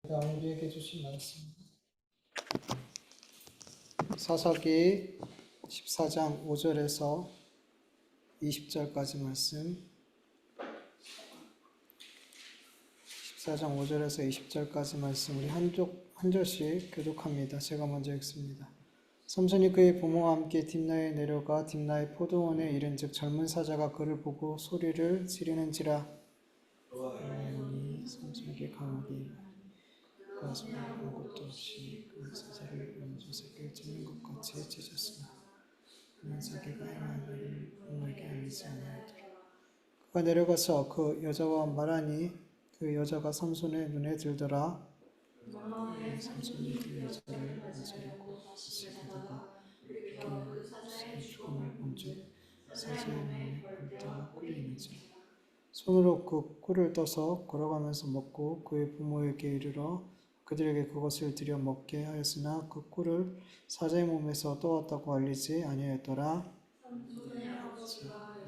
오늘 우리에게 주신 말씀 사사기 14장 5절에서 20절까지 말씀 14장 5절에서 20절까지 말씀 우리 한 절씩 교독합니다. 제가 먼저 읽습니다. 삼손이 그의 부모와 함께 딥나에 내려가 딥나의 포도원에 이른즉 젊은 사자가 그를 보고 소리를 지르는지라. 삼손에게 강하게 가서 아무것도 없이 그 사자를 염소새끼를 찢는 것 같이 찢었으나 그는 자기가 행한 일을 부모에게 알리지 아니하더라. 그가 내려가서 그 여자와 말하니 그 여자가 삼손의 눈에 들더라. 삼손이 그 여자를 맞으려고 다시 가다가 이렇게 죽음을 본즉 사자의 몸에 꿀대가 꿀이 있는지라. 손으로 그 꿀을 떠서 걸어가면서 먹고 그의 부모에게 이르러 그들에게 그것을 드려 먹게 하였으나 그 꿀을 사자의 몸에서 떠왔다고 알리지 아니하였더라.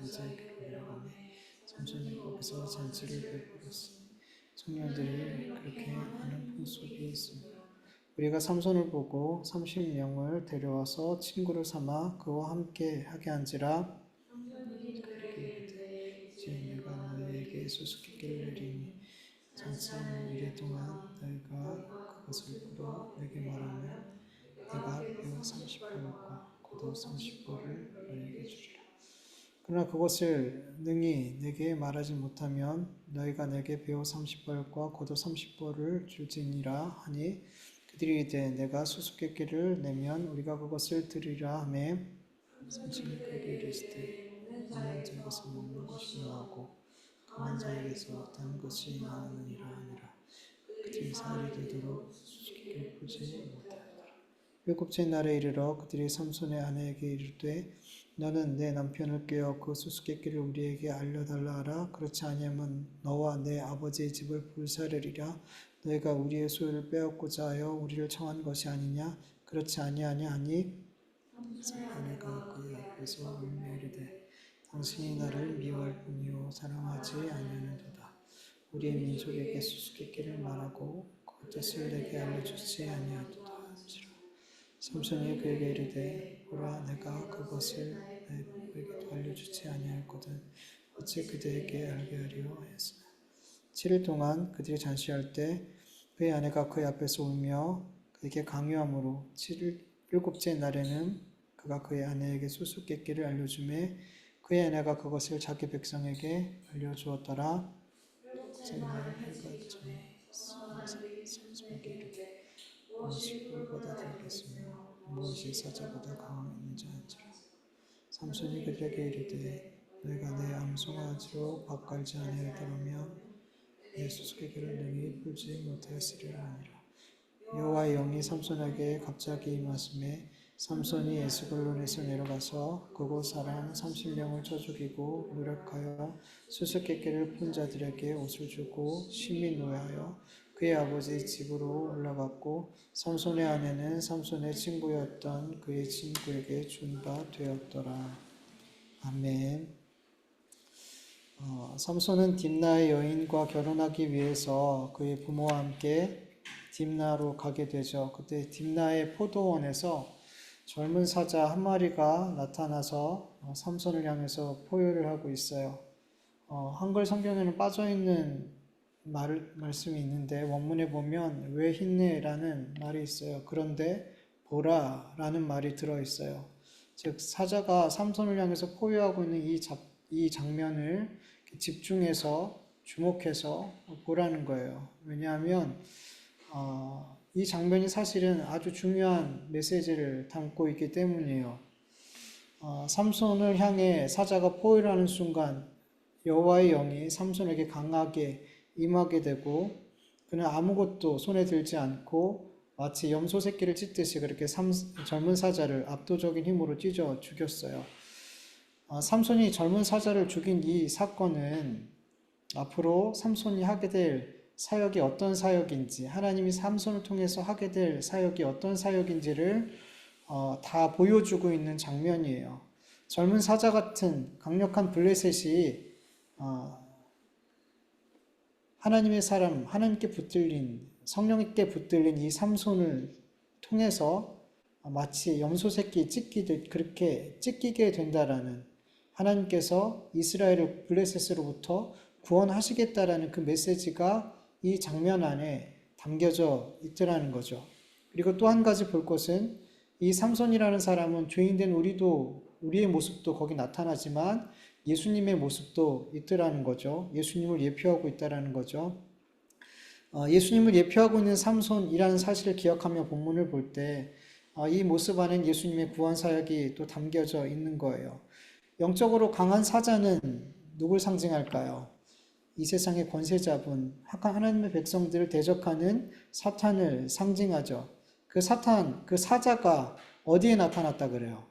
여자에게로 내려가매 삼손이 거기서 잔치를 베풀었으니 청년들이 그렇게 하는 풍속이 있습니다. 우리가 삼손을 보고 30명을 데려와서 친구를 삼아 그와 함께 하게 한지라. 이제 내가 너희에게 수수께끼를 내리니 잔치하는 이래 동안 너희가 그것을 풀어 내게 말하면 내가 벼 30벌과 겉옷 30벌을 너희에게 주리라. 그러나 그것을 능히 내게 말하지 못하면 너희가 내게 벼 30벌과 겉옷 30벌을 줄지니라 하니 그들이 이르되 내가 수수께끼를 내면 우리가 그것을 드리라 하매 삼손이 그에게 이르시되 너는 저것을 먹는 것이 나하고 강한 자에게서 단 것이 나느니라 하니라. 그들이 사흘이 되도록 수수께끼를 풀지 못하였더라. 일곱째 날에 이르러 그들이 삼손의 아내에게 이르되 너는 내 남편을 꾀어 그 수수께끼를 우리에게 알려달라 하라. 그렇지 아니하면 너와 내 아버지의 집을 불사르리라. 너희가 우리의 소유를 빼앗고자 하여 우리를 청한 것이 아니냐. 그렇지 아니하냐 하니 아내가 그의 앞에서 울며 이르되 당신이 나를 미워할 뿐이요 사랑하지 아니하는도다. 우리의 민족에게 수수께끼를 말하고 그 뜻을 내게 알려주지 아니하도다 한지라. 삼손이 그에게 이르되 보라 내가 그것을 내 부부에게도 알려주지 아니하였거든 어찌 그대에게 알게 하려 하였으나 7일 동안 그들이 잔치할 때 그의 아내가 그의 앞에서 울며 그에게 강요함으로 일곱째 날에는 그가 그의 아내에게 수수께끼를 알려주매 그의 아내가 그것을 자기 백성에게 알려주었더라. 날 해가 전에 삼손에게 이르되 무엇이 꿀보다 들겠으며 무엇이 사자보다 강하겠는지 한지라. 삼손이 그들에게 이르되 너희가 내 암송아지로 밭갈지 아니하였더라면 내 수수께끼를 능히 풀지 못하였으리라 하니라. 여호와의 영이 삼손에게 갑자기 임하심에 삼손이 에스글론에서 내려가서 그곳 사람 30명을 쳐 죽이고 노력하여 수수께끼를 푼 자들에게 옷을 주고 심히 노예하여 그의 아버지 집으로 올라갔고 삼손의 아내는 삼손의 친구였던 그의 친구에게 준 바 되었더라. 아멘. 삼손은 딥나의 여인과 결혼하기 위해서 그의 부모와 함께 딥나로 가게 되죠. 그때 딥나의 포도원에서 젊은 사자 한 마리가 나타나서 삼손을 향해서 포효를 하고 있어요. 한글 성경에는 빠져있는 말씀이 있는데 원문에 보면 왜 힘내라는 말이 있어요. 그런데 보라라는 말이 들어있어요. 즉 사자가 삼손을 향해서 포효하고 있는 이 장면을 집중해서 주목해서 보라는 거예요. 왜냐하면 이 장면이 사실은 아주 중요한 메시지를 담고 있기 때문이에요. 삼손을 향해 사자가 포효를 하는 순간 여호와의 영이 삼손에게 강하게 임하게 되고 그는 아무것도 손에 들지 않고 마치 염소 새끼를 찢듯이 그렇게 젊은 사자를 압도적인 힘으로 찢어 죽였어요. 삼손이 젊은 사자를 죽인 이 사건은 앞으로 삼손이 하게 될 사역이 어떤 사역인지 하나님이 삼손을 통해서 하게 될 사역이 어떤 사역인지를 다 보여주고 있는 장면이에요. 젊은 사자 같은 강력한 블레셋이 하나님의 사람, 하나님께 붙들린 성령님께 붙들린 이 삼손을 통해서 마치 염소 새끼 찢기듯 그렇게 찢기게 된다라는, 하나님께서 이스라엘을 블레셋으로부터 구원하시겠다라는 그 메시지가 이 장면 안에 담겨져 있더라는 거죠. 그리고 또 한 가지 볼 것은, 이 삼손이라는 사람은 죄인된 우리의 모습도 거기 나타나지만 예수님의 모습도 있더라는 거죠. 예수님을 예표하고 있다라는 거죠. 예수님을 예표하고 있는 삼손이라는 사실을 기억하며 본문을 볼 때 이 모습 안엔 예수님의 구원 사역이 또 담겨져 있는 거예요. 영적으로 강한 사자는 누굴 상징할까요? 이 세상의 권세 잡은 하나님의 백성들을 대적하는 사탄을 상징하죠. 그 사탄, 그 사자가 어디에 나타났다 그래요?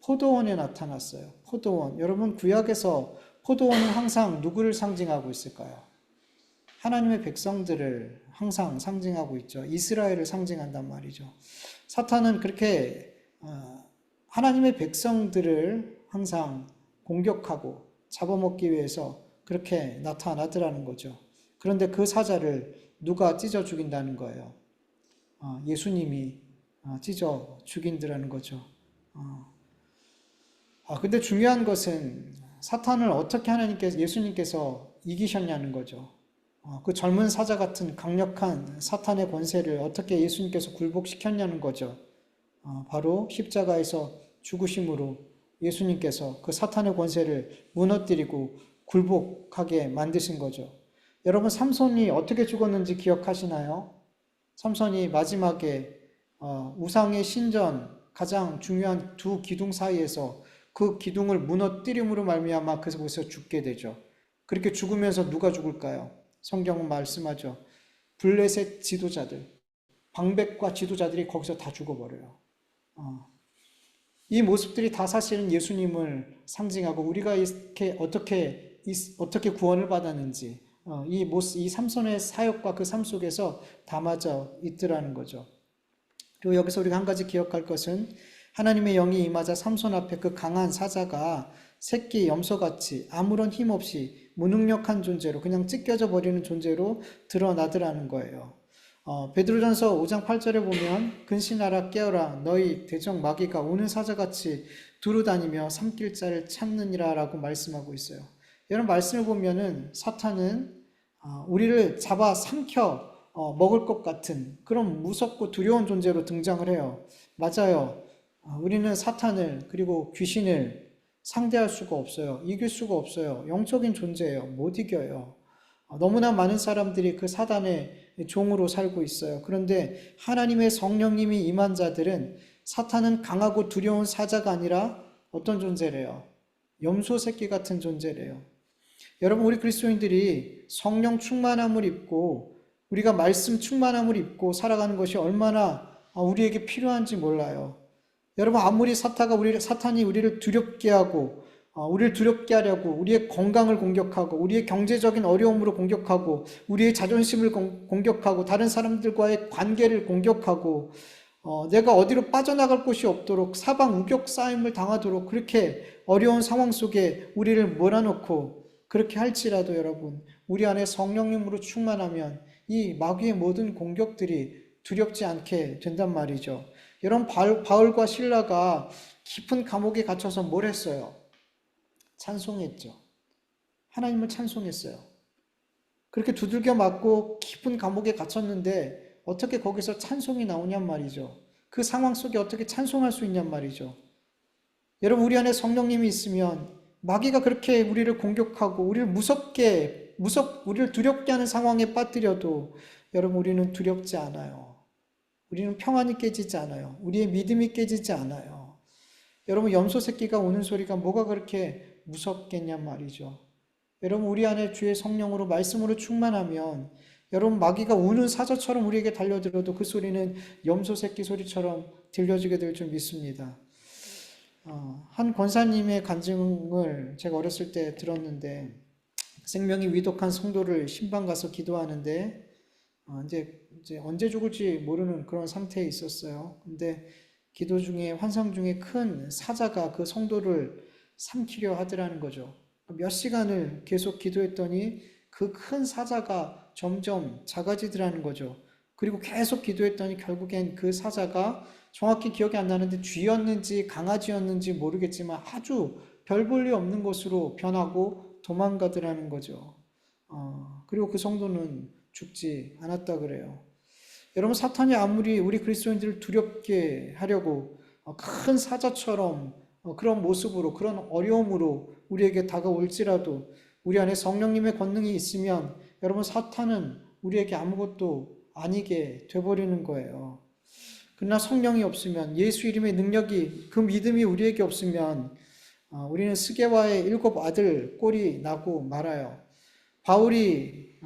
포도원에 나타났어요. 포도원. 여러분, 구약에서 포도원은 항상 누구를 상징하고 있을까요? 하나님의 백성들을 항상 상징하고 있죠. 이스라엘을 상징한단 말이죠. 사탄은 그렇게 하나님의 백성들을 항상 공격하고 잡아먹기 위해서 그렇게 나타나더라는 거죠. 그런데 그 사자를 누가 찢어 죽인다는 거예요? 예수님이 찢어 죽인다는 거죠. 근데 중요한 것은 사탄을 어떻게 예수님께서 이기셨냐는 거죠. 그 젊은 사자 같은 강력한 사탄의 권세를 어떻게 예수님께서 굴복시켰냐는 거죠. 바로 십자가에서 죽으심으로 예수님께서 그 사탄의 권세를 무너뜨리고 굴복하게 만드신 거죠. 여러분, 삼손이 어떻게 죽었는지 기억하시나요? 삼손이 마지막에 우상의 신전, 가장 중요한 두 기둥 사이에서 그 기둥을 무너뜨림으로 말미암아 그곳에서 죽게 되죠. 그렇게 죽으면서 누가 죽을까요? 성경은 말씀하죠. 블레셋 지도자들, 방백과 지도자들이 거기서 다 죽어버려요. 이 모습들이 다 사실은 예수님을 상징하고 우리가 이렇게 어떻게 구원을 받았는지 이 삼손의 사역과 그 삶 속에서 담아져 있더라는 거죠. 그리고 여기서 우리가 한 가지 기억할 것은, 하나님의 영이 임하자 삼손 앞에 그 강한 사자가 새끼 염소같이 아무런 힘 없이 무능력한 존재로, 그냥 찢겨져 버리는 존재로 드러나더라는 거예요. 베드로전서 5장 8절에 보면 근신하라 깨어라 너희 대적 마귀가 오는 사자같이 두루다니며 삼킬 자를 찾느니라 라고 말씀하고 있어요. 이런 말씀을 보면은 사탄은 우리를 잡아 삼켜 먹을 것 같은 그런 무섭고 두려운 존재로 등장을 해요. 맞아요. 우리는 사탄을, 그리고 귀신을 상대할 수가 없어요. 이길 수가 없어요. 영적인 존재예요. 못 이겨요. 너무나 많은 사람들이 그 사단의 종으로 살고 있어요. 그런데 하나님의 성령님이 임한 자들은, 사탄은 강하고 두려운 사자가 아니라 어떤 존재래요? 염소 새끼 같은 존재래요. 여러분, 우리 그리스도인들이 성령 충만함을 입고 우리가 말씀 충만함을 입고 살아가는 것이 얼마나 우리에게 필요한지 몰라요. 여러분, 아무리 사탄이 우리를 두렵게 하고 우리를 두렵게 하려고 우리의 건강을 공격하고 우리의 경제적인 어려움으로 공격하고 우리의 자존심을 공격하고 다른 사람들과의 관계를 공격하고 내가 어디로 빠져나갈 곳이 없도록 사방 우격 쌓임을 당하도록 그렇게 어려운 상황 속에 우리를 몰아넣고 그렇게 할지라도, 여러분, 우리 안에 성령님으로 충만하면 이 마귀의 모든 공격들이 두렵지 않게 된단 말이죠. 여러분, 바울과 실라가 깊은 감옥에 갇혀서 뭘 했어요? 찬송했죠. 하나님을 찬송했어요. 그렇게 두들겨 맞고 깊은 감옥에 갇혔는데 어떻게 거기서 찬송이 나오냔 말이죠. 그 상황 속에 어떻게 찬송할 수 있냔 말이죠. 여러분, 우리 안에 성령님이 있으면 마귀가 그렇게 우리를 공격하고 우리를 우리를 두렵게 하는 상황에 빠뜨려도, 여러분, 우리는 두렵지 않아요. 우리는 평안이 깨지지 않아요. 우리의 믿음이 깨지지 않아요. 여러분, 염소 새끼가 우는 소리가 뭐가 그렇게 무섭겠냔 말이죠. 여러분, 우리 안에 주의 성령으로 말씀으로 충만하면 여러분, 마귀가 우는 사자처럼 우리에게 달려들어도 그 소리는 염소 새끼 소리처럼 들려지게 될 줄 믿습니다. 한 권사님의 간증을 제가 어렸을 때 들었는데, 생명이 위독한 성도를 신방 가서 기도하는데 이제 언제 죽을지 모르는 그런 상태에 있었어요. 근데 기도 중에, 환상 중에 큰 사자가 그 성도를 삼키려 하더라는 거죠. 몇 시간을 계속 기도했더니 그 큰 사자가 점점 작아지더라는 거죠. 그리고 계속 기도했더니 결국엔 그 사자가 정확히 기억이 안 나는데 쥐였는지 강아지였는지 모르겠지만 아주 별 볼 일 없는 것으로 변하고 도망가더라는 거죠. 그리고 그 성도는 죽지 않았다 그래요. 여러분, 사탄이 아무리 우리 그리스도인들을 두렵게 하려고 큰 사자처럼 그런 모습으로, 그런 어려움으로 우리에게 다가올지라도 우리 안에 성령님의 권능이 있으면 여러분, 사탄은 우리에게 아무것도 아니게 돼버리는 거예요. 그러나 성령이 없으면, 예수 이름의 능력이, 그 믿음이 우리에게 없으면 우리는 스게와의 7 아들 꼴이 나고 말아요. 바울이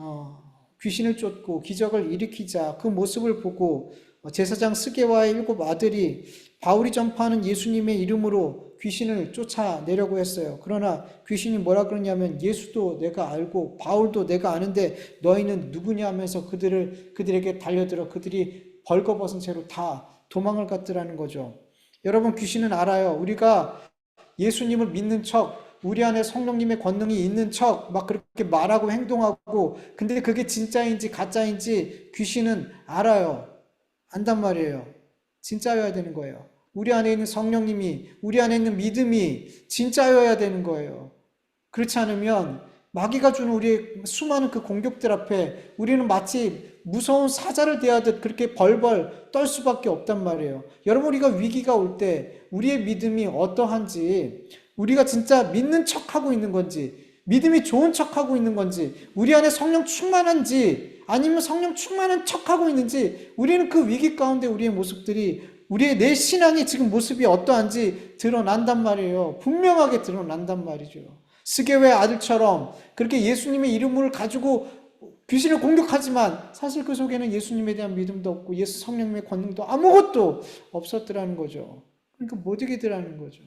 귀신을 쫓고 기적을 일으키자 그 모습을 보고 제사장 스게와의 7 아들이 바울이 전파하는 예수님의 이름으로 귀신을 쫓아내려고 했어요. 그러나 귀신이 뭐라 그러냐면 예수도 내가 알고 바울도 내가 아는데 너희는 누구냐 하면서 그들에게 달려들어 그들이 벌거벗은 채로 다 도망을 갔더라는 거죠. 여러분, 귀신은 알아요. 우리가 예수님을 믿는 척, 우리 안에 성령님의 권능이 있는 척 막 그렇게 말하고 행동하고, 근데 그게 진짜인지 가짜인지 귀신은 알아요. 안단 말이에요. 진짜여야 되는 거예요. 우리 안에 있는 성령님이, 우리 안에 있는 믿음이 진짜여야 되는 거예요. 그렇지 않으면 마귀가 주는 우리의 수많은 그 공격들 앞에 우리는 마치 무서운 사자를 대하듯 그렇게 벌벌 떨 수밖에 없단 말이에요. 여러분, 우리가 위기가 올 때 우리의 믿음이 어떠한지, 우리가 진짜 믿는 척하고 있는 건지, 믿음이 좋은 척하고 있는 건지, 우리 안에 성령 충만한지 아니면 성령 충만한 척하고 있는지, 우리는 그 위기 가운데 우리의 모습들이, 우리의 내 신앙의 지금 모습이 어떠한지 드러난단 말이에요. 분명하게 드러난단 말이죠. 스게외 아들처럼 그렇게 예수님의 이름을 가지고 귀신을 공격하지만 사실 그 속에는 예수님에 대한 믿음도 없고 예수 성령님의 권능도 아무것도 없었더라는 거죠. 그러니까 못 이기더라는 거죠.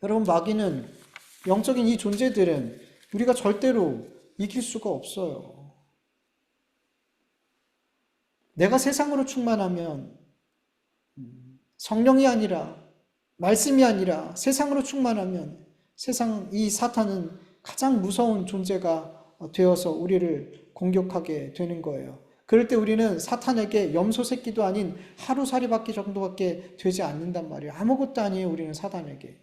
여러분, 마귀는, 영적인 이 존재들은 우리가 절대로 이길 수가 없어요. 내가 세상으로 충만하면, 성령이 아니라 말씀이 아니라 세상으로 충만하면 세상, 이 사탄은 가장 무서운 존재가 되어서 우리를 공격하게 되는 거예요. 그럴 때 우리는 사탄에게 염소 새끼도 아닌 하루살이밖에 정도밖에 되지 않는단 말이에요. 아무것도 아니에요, 우리는 사탄에게.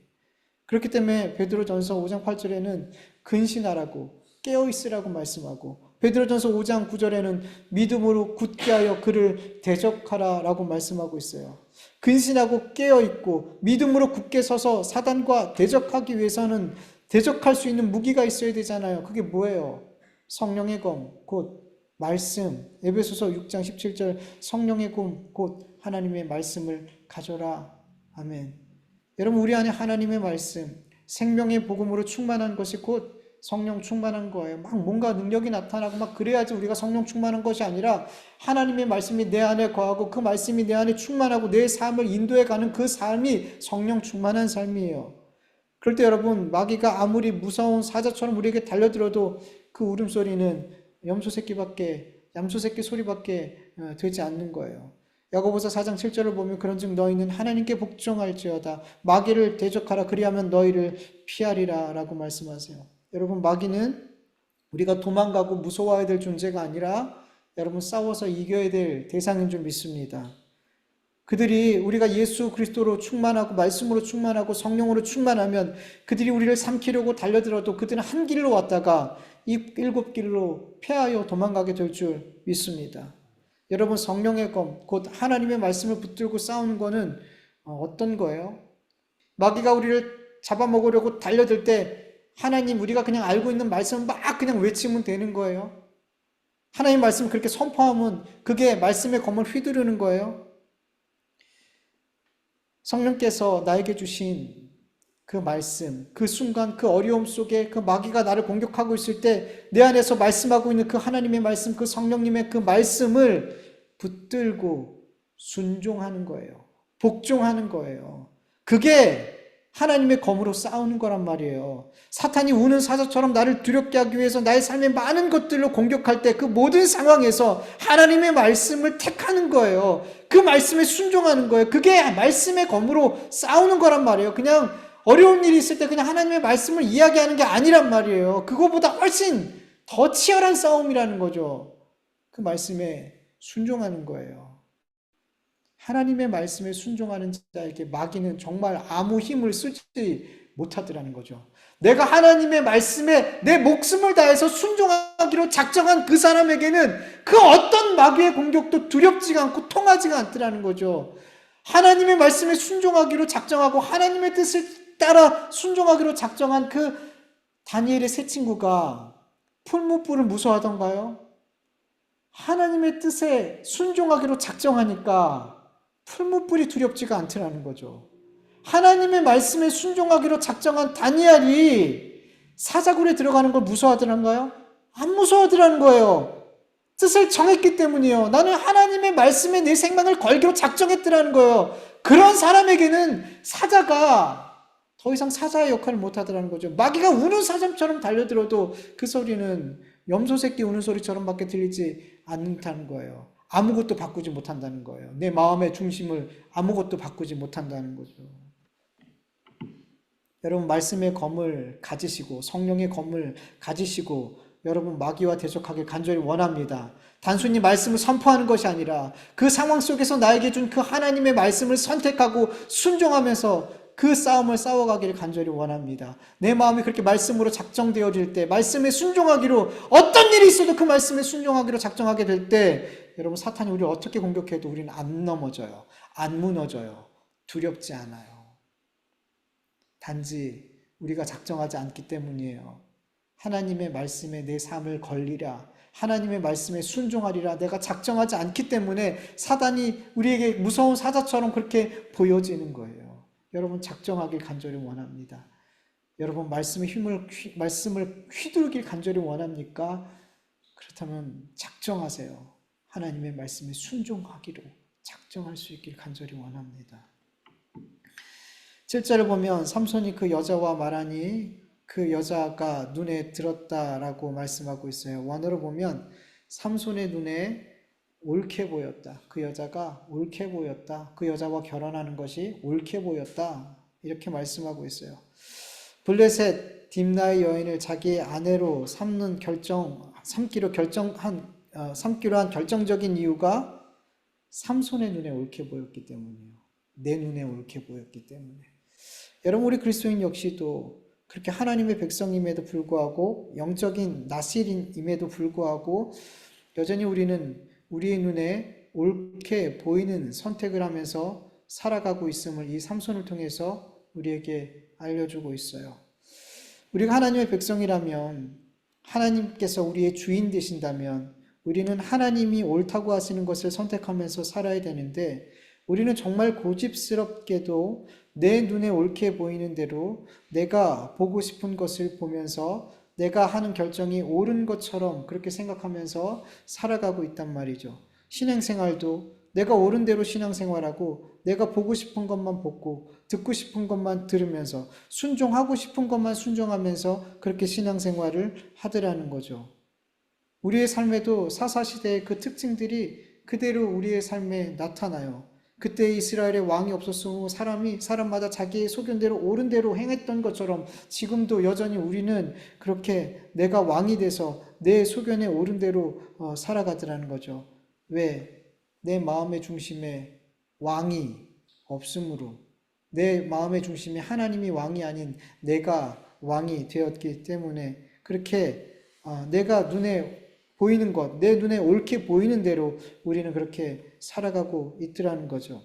그렇기 때문에 베드로전서 5장 8절에는 근신하라고, 깨어있으라고 말씀하고, 베드로전서 5장 9절에는 믿음으로 굳게 하여 그를 대적하라 라고 말씀하고 있어요. 근신하고 깨어있고 믿음으로 굳게 서서 사단과 대적하기 위해서는 대적할 수 있는 무기가 있어야 되잖아요. 그게 뭐예요? 성령의 검, 곧 말씀. 에베소서 6장 17절, 성령의 검, 곧 하나님의 말씀을 가져라. 아멘. 여러분, 우리 안에 하나님의 말씀, 생명의 복음으로 충만한 것이 곧 성령 충만한 거예요. 막 뭔가 능력이 나타나고 막 그래야지 우리가 성령 충만한 것이 아니라 하나님의 말씀이 내 안에 거하고 그 말씀이 내 안에 충만하고 내 삶을 인도해가는 그 삶이 성령 충만한 삶이에요. 그럴 때 여러분, 마귀가 아무리 무서운 사자처럼 우리에게 달려들어도 그 울음소리는 염소 새끼 소리밖에 되지 않는 거예요. 야고보서 4장 7절을 보면 그런즉 너희는 하나님께 복종할지어다 마귀를 대적하라 그리하면 너희를 피하리라 라고 말씀하세요. 여러분, 마귀는 우리가 도망가고 무서워해야 될 존재가 아니라 여러분, 싸워서 이겨야 될 대상인 줄 믿습니다. 그들이, 우리가 예수 그리스도로 충만하고 말씀으로 충만하고 성령으로 충만하면 그들이 우리를 삼키려고 달려들어도 그들은 한 길로 왔다가 이 7길로 패하여 도망가게 될 줄 믿습니다. 여러분, 성령의 검, 곧 하나님의 말씀을 붙들고 싸우는 거는 어떤 거예요? 마귀가 우리를 잡아먹으려고 달려들 때 하나님, 우리가 그냥 알고 있는 말씀을 막 그냥 외치면 되는 거예요. 하나님 말씀을 그렇게 선포하면 그게 말씀의 검을 휘두르는 거예요. 성령께서 나에게 주신 그 말씀, 그 순간, 그 어려움 속에 그 마귀가 나를 공격하고 있을 때 내 안에서 말씀하고 있는 그 하나님의 말씀, 그 성령님의 그 말씀을 붙들고 순종하는 거예요. 복종하는 거예요. 그게 하나님의 검으로 싸우는 거란 말이에요. 사탄이 우는 사자처럼 나를 두렵게 하기 위해서 나의 삶의 많은 것들로 공격할 때 그 모든 상황에서 하나님의 말씀을 택하는 거예요. 그 말씀에 순종하는 거예요. 그게 말씀의 검으로 싸우는 거란 말이에요. 그냥 어려운 일이 있을 때 그냥 하나님의 말씀을 이야기하는 게 아니란 말이에요. 그거보다 훨씬 더 치열한 싸움이라는 거죠. 그 말씀에 순종하는 거예요. 하나님의 말씀에 순종하는 자에게 마귀는 정말 아무 힘을 쓰지 못하더라는 거죠. 내가 하나님의 말씀에 내 목숨을 다해서 순종하기로 작정한 그 사람에게는 그 어떤 마귀의 공격도 두렵지가 않고 통하지가 않더라는 거죠. 하나님의 말씀에 순종하기로 작정하고 하나님의 뜻을 따라 순종하기로 작정한 그 다니엘의 세 친구가 풀무불을 무서워하던가요? 하나님의 뜻에 순종하기로 작정하니까 풀무불이 두렵지가 않더라는 거죠. 하나님의 말씀에 순종하기로 작정한 다니엘이 사자굴에 들어가는 걸 무서워하더란가요? 안 무서워하더라는 거예요. 뜻을 정했기 때문이에요. 나는 하나님의 말씀에 내 생명을 걸기로 작정했더라는 거예요. 그런 사람에게는 사자가 더 이상 사자의 역할을 못하더라는 거죠. 마귀가 우는 사자처럼 달려들어도 그 소리는 염소 새끼 우는 소리처럼 밖에 들리지 않는다는 거예요. 아무것도 바꾸지 못한다는 거예요. 내 마음의 중심을 아무것도 바꾸지 못한다는 거죠. 여러분 말씀의 검을 가지시고 성령의 검을 가지시고 여러분 마귀와 대적하길 간절히 원합니다. 단순히 말씀을 선포하는 것이 아니라 그 상황 속에서 나에게 준 그 하나님의 말씀을 선택하고 순종하면서 그 싸움을 싸워가기를 간절히 원합니다. 내 마음이 그렇게 말씀으로 작정되어질 때 말씀에 순종하기로 어떤 일이 있어도 그 말씀에 순종하기로 작정하게 될 때 여러분 사탄이 우리를 어떻게 공격해도 우리는 안 넘어져요. 안 무너져요. 두렵지 않아요. 단지 우리가 작정하지 않기 때문이에요. 하나님의 말씀에 내 삶을 걸리라. 하나님의 말씀에 순종하리라. 내가 작정하지 않기 때문에 사단이 우리에게 무서운 사자처럼 그렇게 보여지는 거예요. 여러분 작정하길 간절히 원합니다. 여러분 말씀을 휘두르길 간절히 원합니까? 그렇다면 작정하세요. 하나님의 말씀에 순종하기로 작정할 수 있길 간절히 원합니다. 7절을 보면 삼손이 그 여자와 말하니 그 여자가 눈에 들었다라고 말씀하고 있어요. 원어로 보면 삼손의 눈에 옳게 보였다. 그 여자가 옳게 보였다. 그 여자와 결혼하는 것이 옳게 보였다. 이렇게 말씀하고 있어요. 블레셋 딥나의 여인을 자기의 아내로 삼기로 한 결정적인 이유가 삼손의 눈에 옳게 보였기 때문이에요. 내 눈에 옳게 보였기 때문에. 여러분 우리 그리스도인 역시도 그렇게 하나님의 백성임에도 불구하고 영적인 나실임에도 불구하고 여전히 우리는 우리의 눈에 옳게 보이는 선택을 하면서 살아가고 있음을 이 삼손을 통해서 우리에게 알려주고 있어요. 우리가 하나님의 백성이라면 하나님께서 우리의 주인 되신다면 우리는 하나님이 옳다고 하시는 것을 선택하면서 살아야 되는데 우리는 정말 고집스럽게도 내 눈에 옳게 보이는 대로 내가 보고 싶은 것을 보면서 내가 하는 결정이 옳은 것처럼 그렇게 생각하면서 살아가고 있단 말이죠. 신앙생활도 내가 옳은 대로 신앙생활하고 내가 보고 싶은 것만 보고 듣고 싶은 것만 들으면서 순종하고 싶은 것만 순종하면서 그렇게 신앙생활을 하더라는 거죠. 우리의 삶에도 사사시대의 그 특징들이 그대로 우리의 삶에 나타나요. 그때 이스라엘의 왕이 없었으므로 사람마다 자기의 소견대로 옳은 대로 행했던 것처럼 지금도 여전히 우리는 그렇게 내가 왕이 돼서 내 소견에 옳은 대로 살아가더라는 거죠. 왜? 내 마음의 중심에 왕이 없으므로 내 마음의 중심에 하나님이 왕이 아닌 내가 왕이 되었기 때문에 그렇게 내가 눈에 보이는 것, 내 눈에 옳게 보이는 대로 우리는 그렇게 살아가고 있더라는 거죠.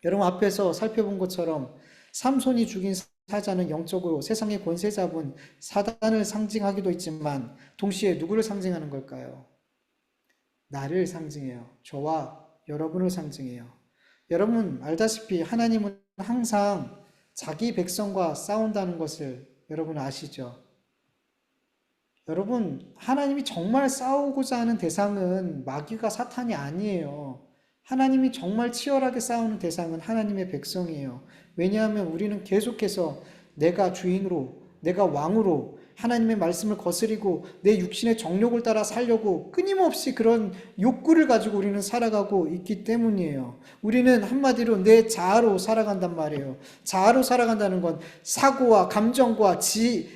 여러분 앞에서 살펴본 것처럼 삼손이 죽인 사자는 영적으로 세상의 권세 잡은 사단을 상징하기도 있지만 동시에 누구를 상징하는 걸까요? 나를 상징해요. 저와 여러분을 상징해요. 여러분 알다시피 하나님은 항상 자기 백성과 싸운다는 것을 여러분 아시죠? 여러분 하나님이 정말 싸우고자 하는 대상은 마귀가 사탄이 아니에요. 하나님이 정말 치열하게 싸우는 대상은 하나님의 백성이에요. 왜냐하면 우리는 계속해서 내가 주인으로 내가 왕으로 하나님의 말씀을 거스리고 내 육신의 정욕을 따라 살려고 끊임없이 그런 욕구를 가지고 우리는 살아가고 있기 때문이에요. 우리는 한마디로 내 자아로 살아간단 말이에요. 자아로 살아간다는 건 사고와 감정과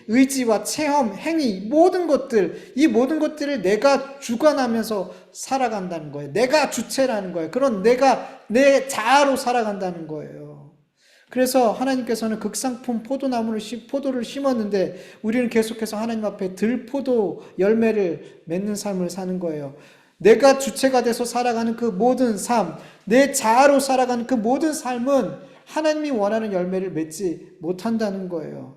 의지와 체험, 행위, 모든 것들, 이 모든 것들을 내가 주관하면서 살아간다는 거예요. 내가 주체라는 거예요. 그런 내가 내 자아로 살아간다는 거예요. 그래서 하나님께서는 극상품 포도를 심었는데 우리는 계속해서 하나님 앞에 들포도 열매를 맺는 삶을 사는 거예요. 내가 주체가 돼서 살아가는 그 모든 삶, 내 자아로 살아가는 그 모든 삶은 하나님이 원하는 열매를 맺지 못한다는 거예요.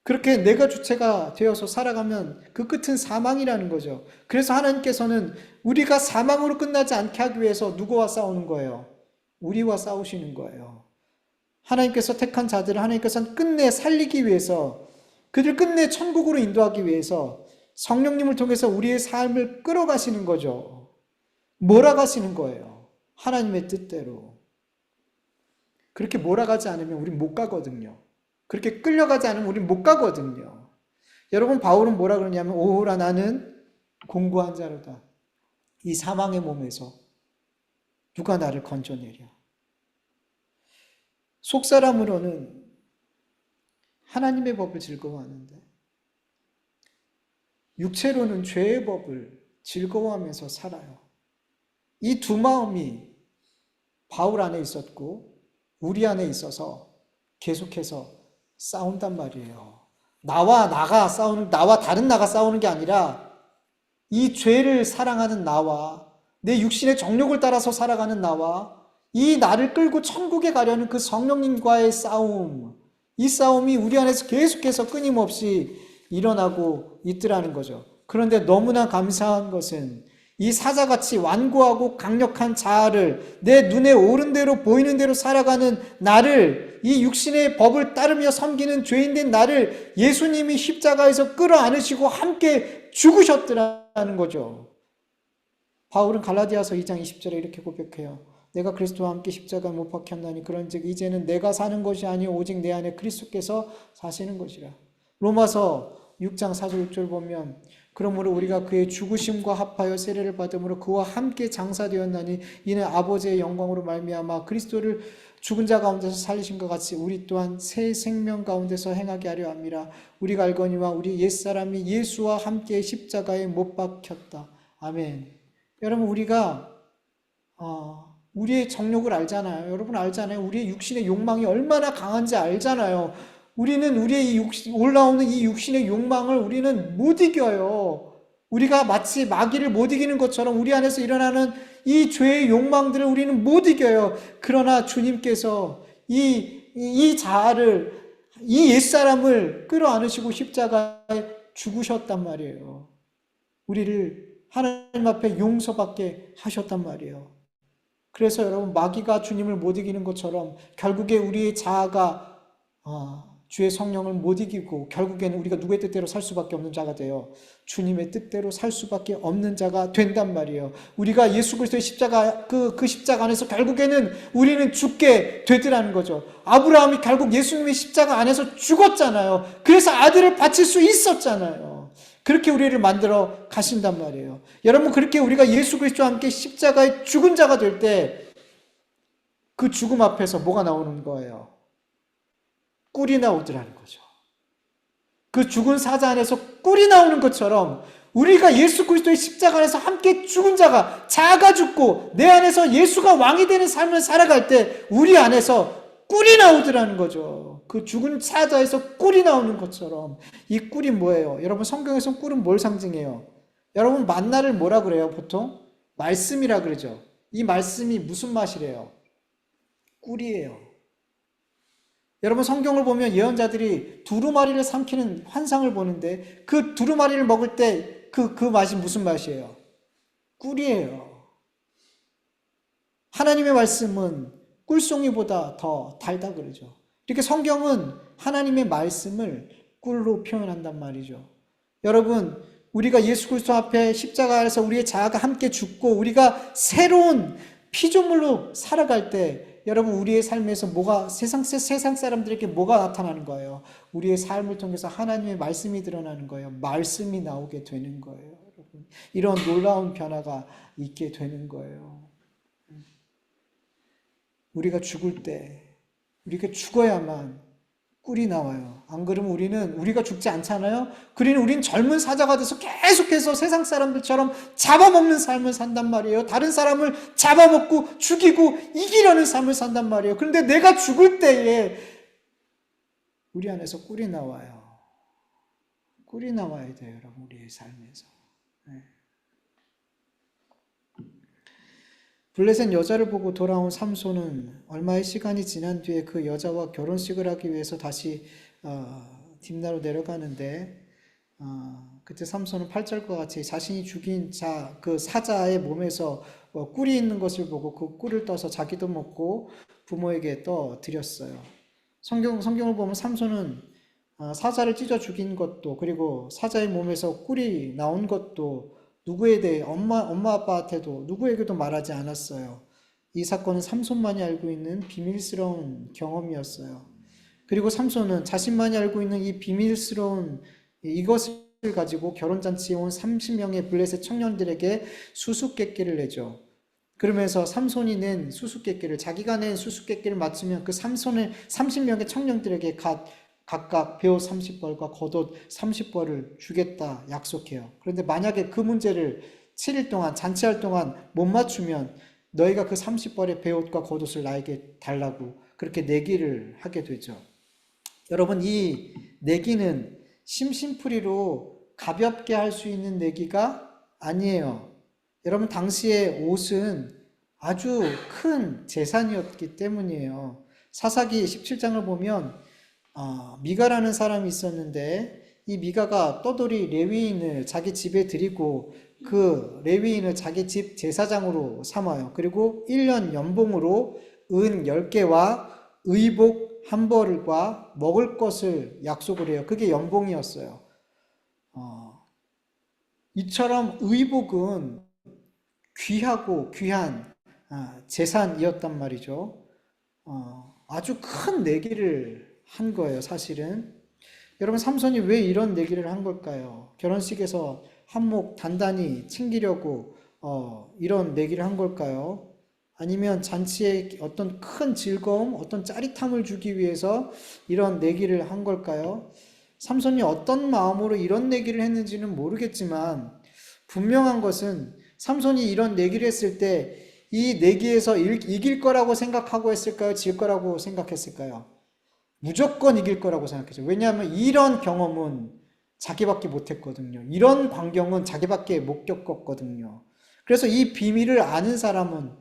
그렇게 내가 주체가 되어서 살아가면 그 끝은 사망이라는 거죠. 그래서 하나님께서는 우리가 사망으로 끝나지 않게 하기 위해서 누구와 싸우는 거예요? 우리와 싸우시는 거예요. 하나님께서 택한 자들을 하나님께서는 끝내 살리기 위해서, 그들 끝내 천국으로 인도하기 위해서 성령님을 통해서 우리의 삶을 끌어가시는 거죠. 몰아가시는 거예요. 하나님의 뜻대로. 그렇게 몰아가지 않으면 우린 못 가거든요. 그렇게 끌려가지 않으면 우린 못 가거든요. 여러분, 바울은 뭐라 그러냐면 오호라 나는 공고한 자로다. 이 사망의 몸에서 누가 나를 건져내랴. 속사람으로는 하나님의 법을 즐거워하는데 육체로는 죄의 법을 즐거워하면서 살아요. 이 두 마음이 바울 안에 있었고 우리 안에 있어서 계속해서 싸운단 말이에요. 나와 다른 나가 싸우는 게 아니라 이 죄를 사랑하는 나와 내 육신의 정욕을 따라서 살아가는 나와 이 나를 끌고 천국에 가려는 그 성령님과의 싸움, 이 싸움이 우리 안에서 계속해서 끊임없이 일어나고 있더라는 거죠. 그런데 너무나 감사한 것은 이 사자같이 완고하고 강력한 자아를 내 눈에 오른 대로 보이는 대로 살아가는 나를, 이 육신의 법을 따르며 섬기는 죄인된 나를 예수님이 십자가에서 끌어안으시고 함께 죽으셨더라는 거죠. 바울은 갈라디아서 2장 20절에 이렇게 고백해요. 내가 그리스도와 함께 십자가에 못 박혔나니 그런즉 이제는 내가 사는 것이 아니요 오직 내 안에 그리스도께서 사시는 것이라. 로마서 6장 4절 6절 보면 그러므로 우리가 그의 죽으심과 합하여 세례를 받음으로 그와 함께 장사되었나니 이는 아버지의 영광으로 말미암아 그리스도를 죽은 자 가운데서 살리신 것 같이 우리 또한 새 생명 가운데서 행하게 하려 함이라. 우리가 알거니와 우리 옛사람이 예수와 함께 십자가에 못 박혔다. 아멘. 여러분, 우리가 우리의 정욕을 알잖아요. 여러분 알잖아요. 우리의 육신의 욕망이 얼마나 강한지 알잖아요. 우리는 우리의 올라오는 이 육신의 욕망을 우리는 못 이겨요. 우리가 마치 마귀를 못 이기는 것처럼 우리 안에서 일어나는 이 죄의 욕망들을 우리는 못 이겨요. 그러나 주님께서 이 자아를, 이 옛사람을 끌어안으시고 십자가에 죽으셨단 말이에요. 우리를 하나님 앞에 용서받게 하셨단 말이에요. 그래서 여러분, 마귀가 주님을 못 이기는 것처럼 결국에 우리의 자아가 주의 성령을 못 이기고 결국에는 우리가 누구의 뜻대로 살 수밖에 없는 자가 돼요. 주님의 뜻대로 살 수밖에 없는 자가 된단 말이에요. 우리가 예수 그리스도의 십자가, 그 십자가 안에서 결국에는 우리는 죽게 되더라는 거죠. 아브라함이 결국 예수님의 십자가 안에서 죽었잖아요. 그래서 아들을 바칠 수 있었잖아요. 그렇게 우리를 만들어 가신단 말이에요. 여러분, 그렇게 우리가 예수 그리스도와 함께 십자가에 죽은 자가 될 때 그 죽음 앞에서 뭐가 나오는 거예요? 꿀이 나오더라는 거죠. 그 죽은 사자 안에서 꿀이 나오는 것처럼 우리가 예수 그리스도의 십자가 안에서 함께 죽은 자가 죽고 내 안에서 예수가 왕이 되는 삶을 살아갈 때 우리 안에서 꿀이 나오더라는 거죠. 그 죽은 사자에서 꿀이 나오는 것처럼. 이 꿀이 뭐예요? 여러분, 성경에서 꿀은 뭘 상징해요? 여러분, 만나를 뭐라 그래요? 보통 말씀이라 그러죠. 이 말씀이 무슨 맛이래요? 꿀이에요. 여러분, 성경을 보면 예언자들이 두루마리를 삼키는 환상을 보는데 그 두루마리를 먹을 때 그 맛이 무슨 맛이에요? 꿀이에요. 하나님의 말씀은 꿀송이보다 더 달다 그러죠. 이렇게 성경은 하나님의 말씀을 꿀로 표현한단 말이죠. 여러분, 우리가 예수 그리스도 앞에 십자가에서 우리의 자아가 함께 죽고 우리가 새로운 피조물로 살아갈 때 여러분 우리의 삶에서 뭐가 세상 사람들에게 뭐가 나타나는 거예요? 우리의 삶을 통해서 하나님의 말씀이 드러나는 거예요. 말씀이 나오게 되는 거예요. 여러분. 이런 놀라운 변화가 있게 되는 거예요. 우리가 죽을 때 우리가 죽어야만 꿀이 나와요. 안 그러면 우리가 죽지 않잖아요. 그러니 우리는 젊은 사자가 돼서 계속해서 세상 사람들처럼 잡아먹는 삶을 산단 말이에요. 다른 사람을 잡아먹고 죽이고 이기려는 삶을 산단 말이에요. 그런데 내가 죽을 때에 우리 안에서 꿀이 나와요. 꿀이 나와야 돼요, 여러분, 우리의 삶에서. 네. 블레셋 여자를 보고 돌아온 삼손은 얼마의 시간이 지난 뒤에 그 여자와 결혼식을 하기 위해서 다시 딥나로 내려가는데 그때 삼손은 8절과 같이 자신이 죽인 그 사자의 몸에서 꿀이 있는 것을 보고 그 꿀을 떠서 자기도 먹고 부모에게 떠드렸어요. 성경을 보면 삼손은 사자를 찢어 죽인 것도 그리고 사자의 몸에서 꿀이 나온 것도 누구에 대해 엄마 아빠한테도 누구에게도 말하지 않았어요. 이 사건은 삼손만이 알고 있는 비밀스러운 경험이었어요. 그리고 삼손은 자신만이 알고 있는 이 비밀스러운 이것을 가지고 결혼잔치에 온 30명의 블레셋 청년들에게 수수께끼를 내죠. 그러면서 삼손이 낸 수수께끼를 자기가 낸 수수께끼를 맞추면 그 삼손의 30명의 청년들에게 각각 배옷 30벌과 겉옷 30벌을 주겠다 약속해요. 그런데 만약에 그 문제를 7일 동안 잔치할 동안 못 맞추면 너희가 그 30벌의 배옷과 겉옷을 나에게 달라고 그렇게 내기를 하게 되죠. 여러분 이 내기는 심심풀이로 가볍게 할 수 있는 내기가 아니에요. 여러분 당시의 옷은 아주 큰 재산이었기 때문이에요. 사사기 17장을 보면 미가라는 사람이 있었는데 이 미가가 떠돌이 레위인을 자기 집에 들이고 그 레위인을 자기 집 제사장으로 삼아요. 그리고 1년 연봉으로 은 10개와 의복 한 벌과 먹을 것을 약속을 해요. 그게 연봉이었어요. 이처럼 의복은 귀하고 귀한 재산이었단 말이죠. 아주 큰 내기를 한 거예요, 사실은. 여러분, 삼손이 왜 이런 내기를 한 걸까요? 결혼식에서 한몫 단단히 챙기려고 이런 내기를 한 걸까요? 아니면 잔치에 어떤 큰 즐거움, 어떤 짜릿함을 주기 위해서 이런 내기를 한 걸까요? 삼손이 어떤 마음으로 이런 내기를 했는지는 모르겠지만 분명한 것은 삼손이 이런 내기를 했을 때 이 내기에서 이길 거라고 생각하고 했을까요? 질 거라고 생각했을까요? 무조건 이길 거라고 생각했죠. 왜냐하면 이런 경험은 자기밖에 못했거든요. 이런 광경은 자기밖에 못 겪었거든요. 그래서 이 비밀을 아는 사람은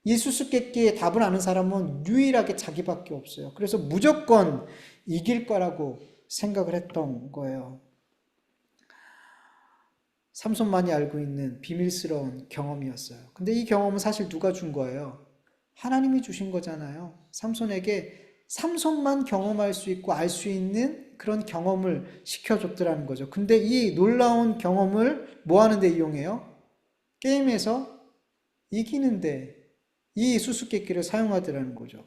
이 수수께끼의 답을 아는 사람은 유일하게 자기밖에 없어요. 그래서 무조건 이길 거라고 생각을 했던 거예요. 삼손만이 알고 있는 비밀스러운 경험이었어요. 근데 이 경험은 사실 누가 준 거예요? 하나님이 주신 거잖아요. 삼손만 경험할 수 있고 알 수 있는 그런 경험을 시켜줬더라는 거죠. 근데 이 놀라운 경험을 뭐 하는데 이용해요? 게임에서 이기는데 이 수수께끼를 사용하더라는 거죠.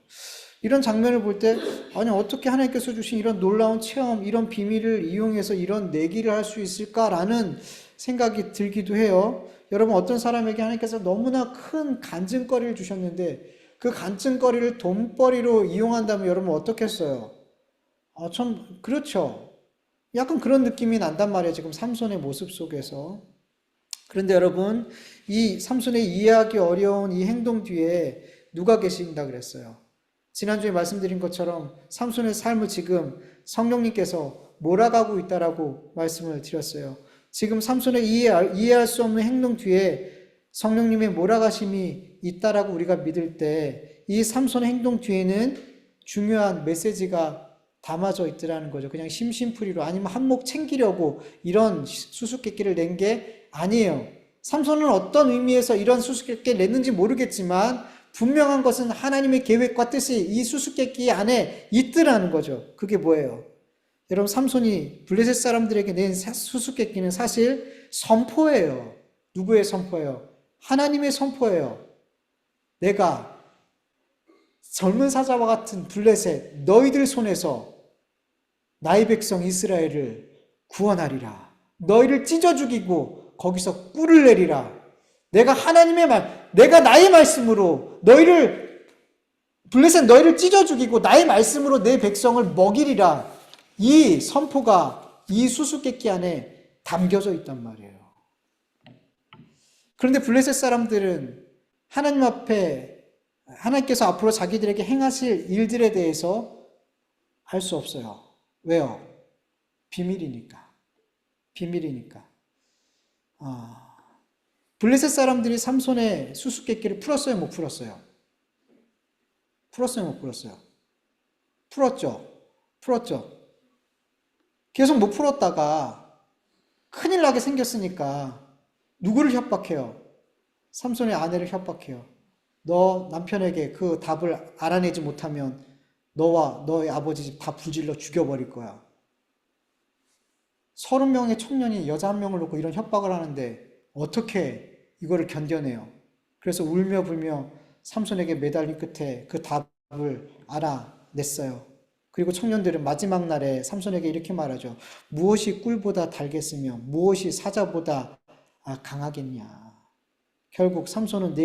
이런 장면을 볼 때 아니 어떻게 하나님께서 주신 이런 놀라운 체험, 이런 비밀을 이용해서 이런 내기를 할 수 있을까라는 생각이 들기도 해요. 여러분 어떤 사람에게 하나님께서 너무나 큰 간증거리를 주셨는데 그 간증거리를 돈벌이로 이용한다면 여러분 어떻겠어요? 참 그렇죠. 약간 그런 느낌이 난단 말이에요. 지금 삼손의 모습 속에서. 그런데 여러분 이 삼손의 이해하기 어려운 이 행동 뒤에 누가 계신다 그랬어요? 지난주에 말씀드린 것처럼 삼손의 삶을 지금 성령님께서 몰아가고 있다라고 말씀을 드렸어요. 지금 삼손의 이해할 수 없는 행동 뒤에 성령님의 몰아가심이 있다라고 우리가 믿을 때 이 삼손의 행동 뒤에는 중요한 메시지가 담아져 있더라는 거죠. 그냥 심심풀이로 아니면 한몫 챙기려고 이런 수수께끼를 낸 게 아니에요. 삼손은 어떤 의미에서 이런 수수께끼를 냈는지 모르겠지만 분명한 것은 하나님의 계획과 뜻이 이 수수께끼 안에 있더라는 거죠. 그게 뭐예요? 여러분 삼손이 블레셋 사람들에게 낸 수수께끼는 사실 선포예요. 누구의 선포예요? 하나님의 선포예요. 내가 젊은 사자와 같은 블레셋 너희들 손에서 나의 백성 이스라엘을 구원하리라. 너희를 찢어 죽이고 거기서 꿀을 내리라. 내가 하나님의 말, 내가 나의 말씀으로 블레셋 너희를 찢어 죽이고 나의 말씀으로 내 백성을 먹이리라. 이 선포가 이 수수께끼 안에 담겨져 있단 말이에요. 그런데 블레셋 사람들은 하나님 앞에 하나님께서 앞으로 자기들에게 행하실 일들에 대해서 알 수 없어요. 왜요? 비밀이니까. 블레셋 사람들이 삼손의 수수께끼를 풀었어요, 못 풀었어요? 못 풀었어요? 풀었죠. 계속 못 풀었다가 큰일 나게 생겼으니까 누구를 협박해요? 삼손의 아내를 협박해요. 너 남편에게 그 답을 알아내지 못하면 너와 너의 아버지 집 다 불질러 죽여버릴 거야. 30명의 청년이 여자 한 명을 놓고 이런 협박을 하는데 어떻게 이거를 견뎌내요? 그래서 울며 불며 삼손에게 매달린 끝에 그 답을 알아냈어요. 그리고 청년들은 마지막 날에 삼손에게 이렇게 말하죠. 무엇이 꿀보다 달겠으며 무엇이 사자보다 강하겠냐. 결국 삼손은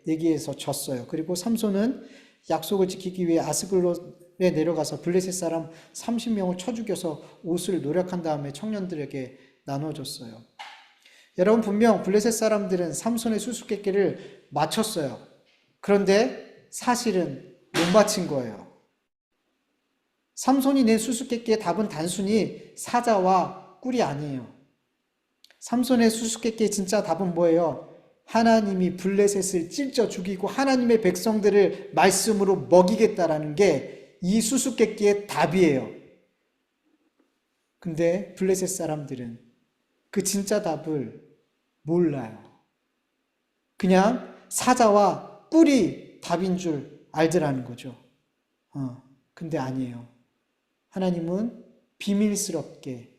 내기에서 졌어요. 그리고 삼손은 약속을 지키기 위해 아스글롯에 내려가서 블레셋 사람 30명을 쳐 죽여서 옷을 노력한 다음에 청년들에게 나눠줬어요. 여러분, 분명 블레셋 사람들은 삼손의 수수께끼를 맞췄어요. 그런데 사실은 못 맞힌 거예요. 삼손이 낸 수수께끼의 답은 단순히 사자와 꿀이 아니에요. 삼손의 수수께끼의 진짜 답은 뭐예요? 하나님이 블레셋을 찢어 죽이고 하나님의 백성들을 말씀으로 먹이겠다라는 게 이 수수께끼의 답이에요. 근데 블레셋 사람들은 그 진짜 답을 몰라요. 그냥 사자와 꿀이 답인 줄 알더라는 거죠. 근데 아니에요. 하나님은 비밀스럽게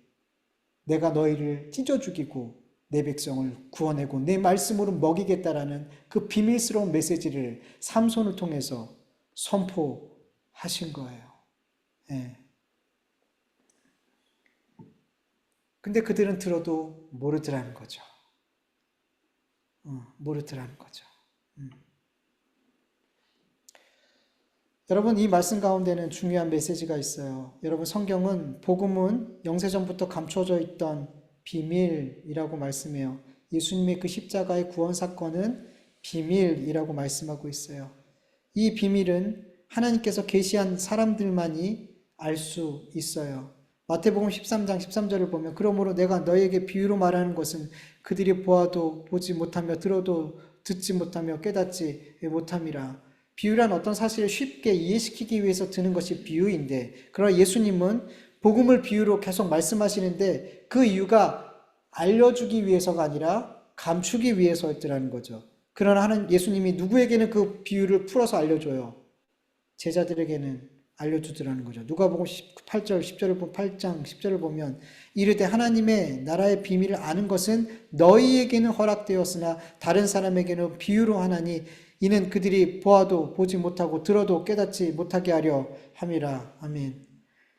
내가 너희를 찢어 죽이고 내 백성을 구원하고 내 말씀으로 먹이겠다라는 그 비밀스러운 메시지를 삼손을 통해서 선포하신 거예요. 예. 근데 그들은 들어도 모르더라는 거죠. 모르더라는 거죠. 여러분, 이 말씀 가운데는 중요한 메시지가 있어요. 여러분, 성경은 복음은 영세전부터 감춰져 있던 비밀이라고 말씀해요. 예수님의 그 십자가의 구원 사건은 비밀이라고 말씀하고 있어요. 이 비밀은 하나님께서 계시한 사람들만이 알 수 있어요. 마태복음 13장 13절을 보면 그러므로 내가 너에게 비유로 말하는 것은 그들이 보아도 보지 못하며 들어도 듣지 못하며 깨닫지 못함이라. 비유란 어떤 사실을 쉽게 이해시키기 위해서 드는 것이 비유인데, 그러나 예수님은 복음을 비유로 계속 말씀하시는데 그 이유가 알려주기 위해서가 아니라 감추기 위해서였더라는 거죠. 그러나 예수님이 누구에게는 그 비유를 풀어서 알려줘요. 제자들에게는 알려주더라는 거죠. 누가복음 8장 10절을 보면 이르되 하나님의 나라의 비밀을 아는 것은 너희에게는 허락되었으나 다른 사람에게는 비유로 하나니 이는 그들이 보아도 보지 못하고 들어도 깨닫지 못하게 하려 함이라. 아멘.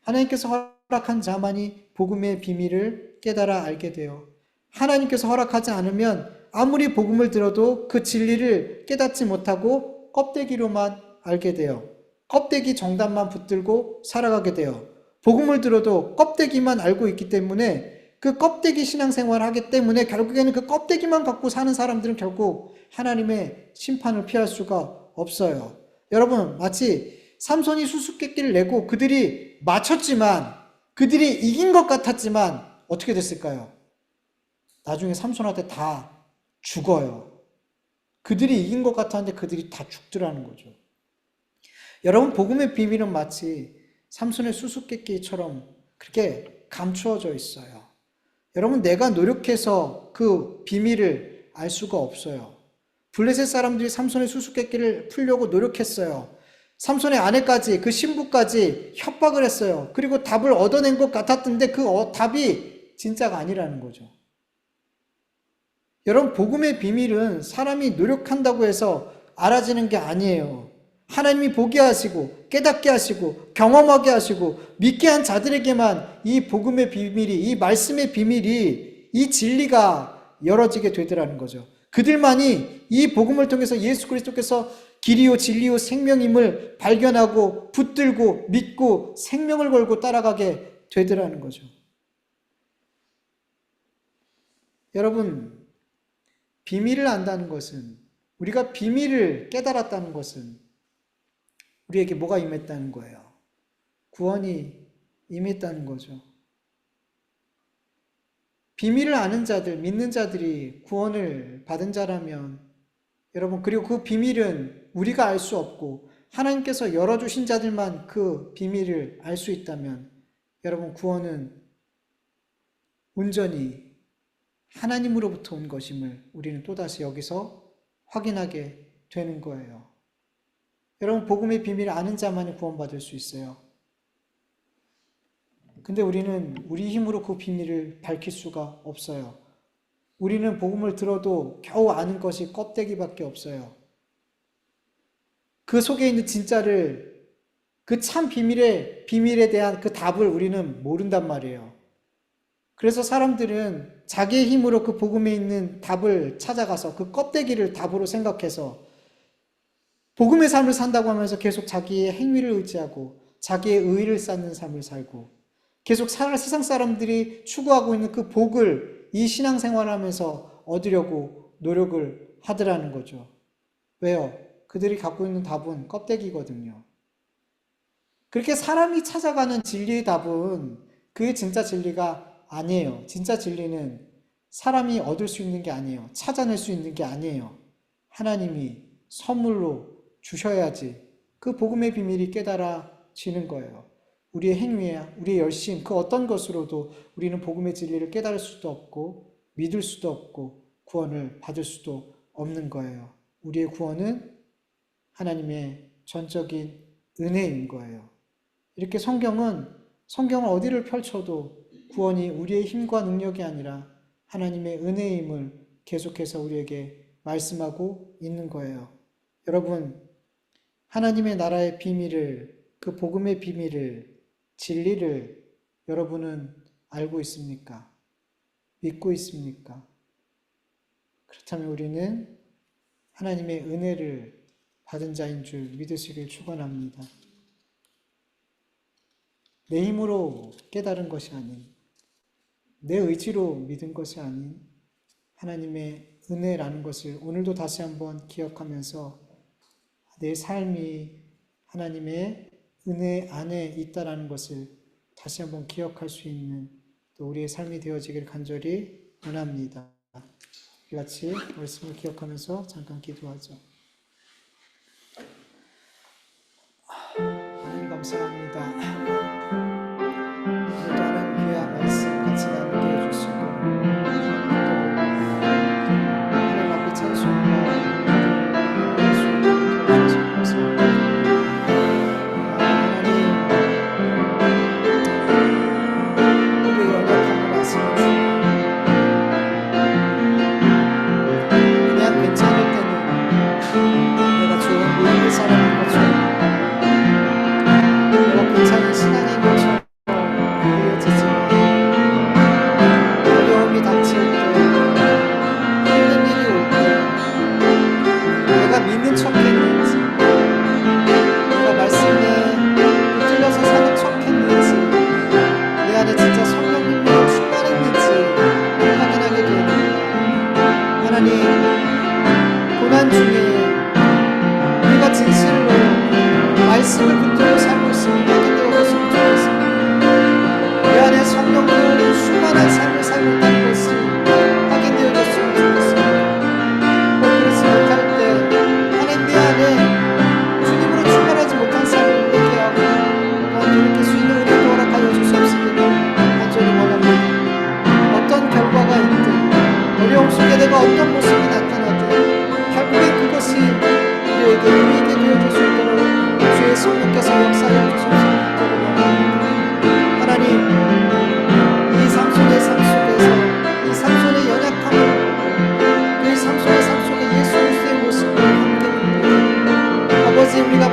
하나님께서 허락한 자만이 복음의 비밀을 깨달아 알게 돼요. 하나님께서 허락하지 않으면 아무리 복음을 들어도 그 진리를 깨닫지 못하고 껍데기로만 알게 돼요. 껍데기 정답만 붙들고 살아가게 돼요. 복음을 들어도 껍데기만 알고 있기 때문에 그 껍데기 신앙생활을 하기 때문에 결국에는 그 껍데기만 갖고 사는 사람들은 결국 하나님의 심판을 피할 수가 없어요. 여러분, 마치 삼손이 수수께끼를 내고 그들이 맞췄지만, 그들이 이긴 것 같았지만 어떻게 됐을까요? 나중에 삼손한테 다 죽어요. 그들이 이긴 것 같았는데 그들이 다 죽더라는 거죠. 여러분, 복음의 비밀은 마치 삼손의 수수께끼처럼 그렇게 감추어져 있어요. 여러분, 내가 노력해서 그 비밀을 알 수가 없어요. 블레셋 사람들이 삼손의 수수께끼를 풀려고 노력했어요. 삼손의 아내까지, 그 신부까지 협박을 했어요. 그리고 답을 얻어낸 것 같았던데 그 답이 진짜가 아니라는 거죠. 여러분, 복음의 비밀은 사람이 노력한다고 해서 알아지는 게 아니에요. 하나님이 보게 하시고 깨닫게 하시고 경험하게 하시고 믿게 한 자들에게만 이 복음의 비밀이, 이 말씀의 비밀이, 이 진리가 열어지게 되더라는 거죠. 그들만이 이 복음을 통해서 예수 그리스도께서 길이요 진리요 생명임을 발견하고 붙들고 믿고 생명을 걸고 따라가게 되더라는 거죠. 여러분, 비밀을 안다는 것은, 우리가 비밀을 깨달았다는 것은 우리에게 뭐가 임했다는 거예요? 구원이 임했다는 거죠. 비밀을 아는 자들, 믿는 자들이 구원을 받은 자라면, 여러분, 그리고 그 비밀은 우리가 알 수 없고 하나님께서 열어주신 자들만 그 비밀을 알 수 있다면, 여러분, 구원은 온전히 하나님으로부터 온 것임을 우리는 또다시 여기서 확인하게 되는 거예요. 여러분, 복음의 비밀을 아는 자만이 구원받을 수 있어요. 근데 우리는 우리 힘으로 그 비밀을 밝힐 수가 없어요. 우리는 복음을 들어도 겨우 아는 것이 껍데기밖에 없어요. 그 속에 있는 진짜를, 그 참 비밀에 대한 그 답을 우리는 모른단 말이에요. 그래서 사람들은 자기의 힘으로 그 복음에 있는 답을 찾아가서 그 껍데기를 답으로 생각해서 복음의 삶을 산다고 하면서 계속 자기의 행위를 의지하고 자기의 의의를 쌓는 삶을 살고 계속 세상 사람들이 추구하고 있는 그 복을 이 신앙생활을 하면서 얻으려고 노력을 하더라는 거죠. 왜요? 그들이 갖고 있는 답은 껍데기거든요. 그렇게 사람이 찾아가는 진리의 답은 그게 진짜 진리가 아니에요. 진짜 진리는 사람이 얻을 수 있는 게 아니에요. 찾아낼 수 있는 게 아니에요. 하나님이 선물로 주셔야지 그 복음의 비밀이 깨달아지는 거예요. 우리의 행위야, 우리의 열심, 그 어떤 것으로도 우리는 복음의 진리를 깨달을 수도 없고 믿을 수도 없고 구원을 받을 수도 없는 거예요. 우리의 구원은 하나님의 전적인 은혜인 거예요. 이렇게 성경을 어디를 펼쳐도 구원이 우리의 힘과 능력이 아니라 하나님의 은혜임을 계속해서 우리에게 말씀하고 있는 거예요. 여러분, 하나님의 나라의 비밀을, 그 복음의 비밀을, 진리를 여러분은 알고 있습니까? 믿고 있습니까? 그렇다면 우리는 하나님의 은혜를 받은 자인 줄 믿으시길 축원합니다. 내 힘으로 깨달은 것이 아닌, 내 의지로 믿은 것이 아닌 하나님의 은혜라는 것을 오늘도 다시 한번 기억하면서 내 삶이 하나님의 은혜 안에 있다라는 것을 다시 한번 기억할 수 있는 또 우리의 삶이 되어지길 간절히 원합니다. 같이 말씀을 기억하면서 잠깐 기도하죠. 하나님 감사합니다. 오늘도 하나님 귀한 말씀 같이 나누게 해주시고 또 하나님 앞에 찬송과 우리가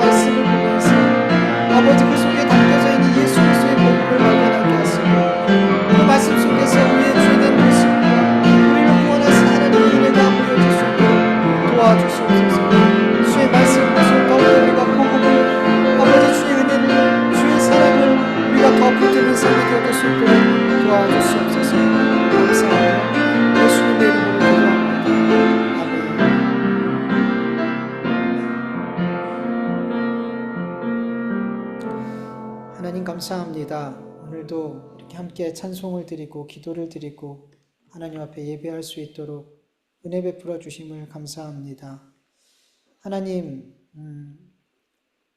감사합니다. 오늘도 이렇게 함께 찬송을 드리고 기도를 드리고 하나님 앞에 예배할 수 있도록 은혜 베풀어 주심을 감사합니다. 하나님,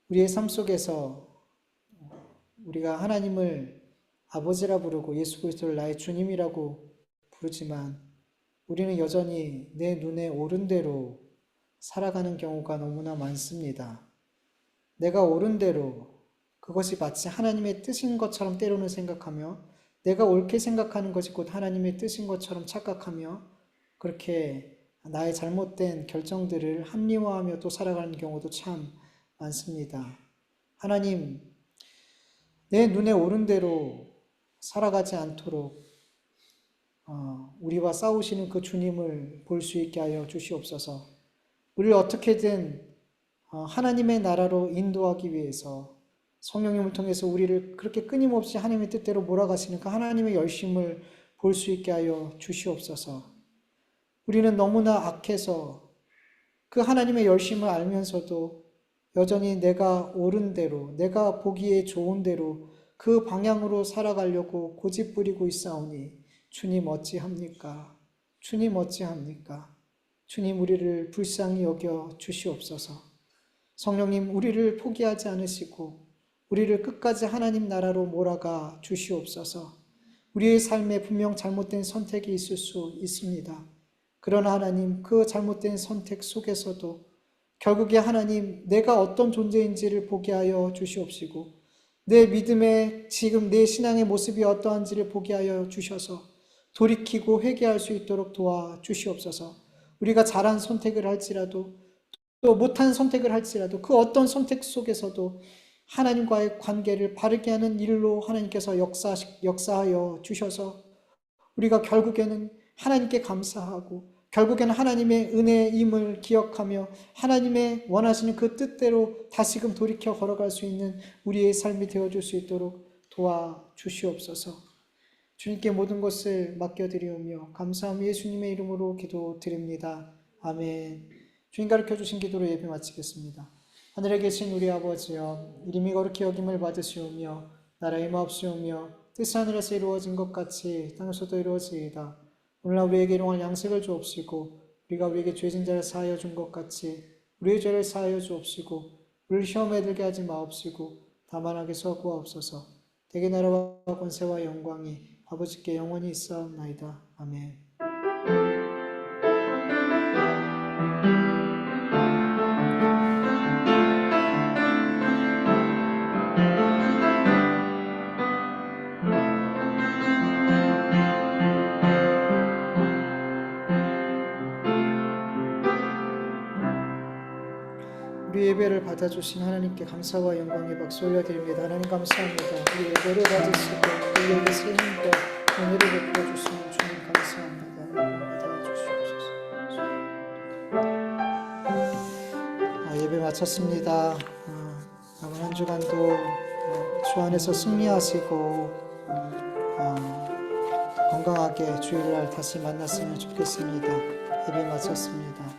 우리의 삶 속에서 우리가 하나님을 아버지라 부르고 예수 그리스도를 나의 주님이라고 부르지만 우리는 여전히 내 눈에 오른 대로 살아가는 경우가 너무나 많습니다. 내가 옳은 대로 그것이 마치 하나님의 뜻인 것처럼 때로는 생각하며 내가 옳게 생각하는 것이 곧 하나님의 뜻인 것처럼 착각하며 그렇게 나의 잘못된 결정들을 합리화하며 또 살아가는 경우도 참 많습니다. 하나님, 내 눈에 오른 대로 살아가지 않도록 우리와 싸우시는 그 주님을 볼 수 있게 하여 주시옵소서. 우리를 어떻게든 하나님의 나라로 인도하기 위해서 성령님을 통해서 우리를 그렇게 끊임없이 하나님의 뜻대로 몰아가시는 그 하나님의 열심을 볼 수 있게 하여 주시옵소서. 우리는 너무나 악해서 그 하나님의 열심을 알면서도 여전히 내가 옳은 대로, 내가 보기에 좋은 대로 그 방향으로 살아가려고 고집부리고 있사오니 주님 어찌합니까? 주님 어찌합니까? 주님 우리를 불쌍히 여겨 주시옵소서. 성령님 우리를 포기하지 않으시고 우리를 끝까지 하나님 나라로 몰아가 주시옵소서. 우리의 삶에 분명 잘못된 선택이 있을 수 있습니다. 그러나 하나님 그 잘못된 선택 속에서도 결국에 하나님 내가 어떤 존재인지를 보게 하여 주시옵시고 내 믿음의 지금 내 신앙의 모습이 어떠한지를 보게 하여 주셔서 돌이키고 회개할 수 있도록 도와주시옵소서. 우리가 잘한 선택을 할지라도 또 못한 선택을 할지라도 그 어떤 선택 속에서도 하나님과의 관계를 바르게 하는 일로 하나님께서 역사하여 주셔서 우리가 결국에는 하나님께 감사하고 결국에는 하나님의 은혜임을 기억하며 하나님의 원하시는 그 뜻대로 다시금 돌이켜 걸어갈 수 있는 우리의 삶이 되어줄 수 있도록 도와주시옵소서. 주님께 모든 것을 맡겨드리오며 감사하며 예수님의 이름으로 기도드립니다. 아멘. 주님 가르쳐주신 기도로 예배 마치겠습니다. 하늘에 계신 우리 아버지여, 이름이 거룩히 여김을 받으시오며 나라의 마옵시오며 뜻이 하늘에서 이루어진 것 같이 땅에서도 이루어지이다. 오늘날 우리에게 일용할 양식을 주옵시고 우리가 우리에게 죄진 자를 사하여 준 것 같이 우리의 죄를 사하여 주옵시고 우리를 시험에 들게 하지 마옵시고 다만 악에서 구하옵소서. 대개 나라와 권세와 영광이 아버지께 영원히 있사옵나이다. 아멘. 우리 예배를 받아주신 하나님께 감사와 영광의 박수 올려드립니다. 하나님 감사합니다. 우리 예배를 받으시고 우리에게 새 힘과 은혜를 베풀어 주시는 주님 감사합니다. 예배 마쳤습니다. 남은 한 주간도 주 안에서 승리하시고 건강하게 주일날 다시 만났으면 좋겠습니다. 예배 마쳤습니다.